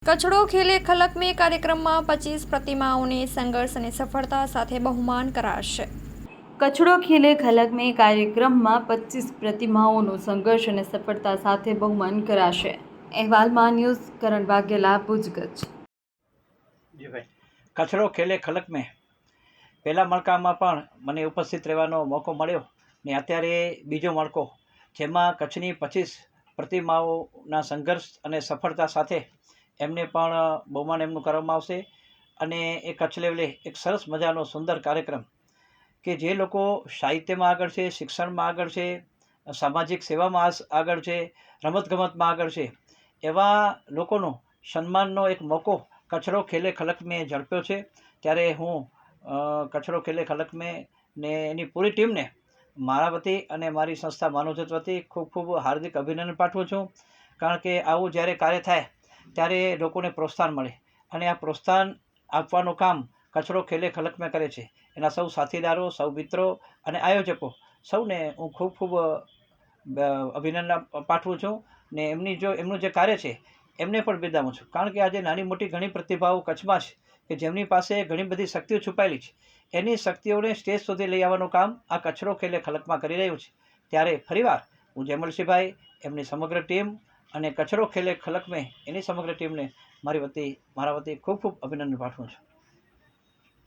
કચડો ખેલે ખલક મેં કાર્યક્રમમાં 25 પ્રતિમાઓને સંઘર્ષ અને સફળતા સાથે બહુમાન કરાશે। કચડો ખેલે ખલક મેં કાર્યક્રમમાં 25 પ્રતિમાઓનું સંઘર્ષ અને સફળતા સાથે બહુમાન કરાશે। અહેવાલમાં ન્યૂઝ કરણ વાઘેલા, ભુજ। જી ભાઈ, કચડો ખેલે ખલક મેં પહેલા મણકામાં પણ મને ઉપસ્થિત રહેવાનો મોકો મળ્યો ને અત્યારે બીજો મણકો, જેમાં કચ્છની 25 પ્રતિમાઓના સંઘર્ષ અને સફળતા સાથે એમને પણ બહુમાન એમનું કરવામાં આવશે। અને એ કચ્છ લેવલે એક સરસ મજાનો સુંદર કાર્યક્રમ કે જે લોકો સાહિત્યમાં આગળ છે, શિક્ષણમાં આગળ છે, સામાજિક સેવામાં આગળ છે, રમતગમતમાં આગળ છે, એવા લોકોનો સન્માનનો એક મોકો કચડો ખેલે ખલક મેં ઝડપ્યો છે। ત્યારે હું કચડો ખેલે ખલક મેં ને એની પૂરી ટીમને મારા વતી અને મારી સંસ્થા માનવજ્યોત વતી ખૂબ ખૂબ હાર્દિક અભિનંદન પાઠવું છું। કારણ કે આવું જ્યારે કાર્ય થાય ત્યારે લોકોને પ્રોત્સાહન મળે અને આ પ્રોત્સાહન આપવાનું કામ કચડો ખેલે ખલક મેં કરે છે। એના સૌ સાથીદારો, સૌ મિત્રો અને આયોજકો સૌને હું ખૂબ ખૂબ અભિનંદન પાઠવું છું ને એમનું જે કાર્ય છે એમને પણ બિરદાવું છું। કારણ કે આજે નાની મોટી ઘણી પ્રતિભાઓ કચ્છમાં છે કે જેમની પાસે ઘણી બધી શક્તિઓ છુપાયેલી છે, એની શક્તિઓને સ્ટેજ સુધી લઈ આવવાનું કામ આ કચડો ખેલે ખલકમાં કરી રહ્યું છે। ત્યારે ફરીવાર હું જયમલસિંહભાઈ, એમની સમગ્ર ટીમ અને કચડો ખેલે ખલક મેં એની સમગ્ર ટીમને મારા વતી ખૂબ ખૂબ અભિનંદન પાઠવું છું।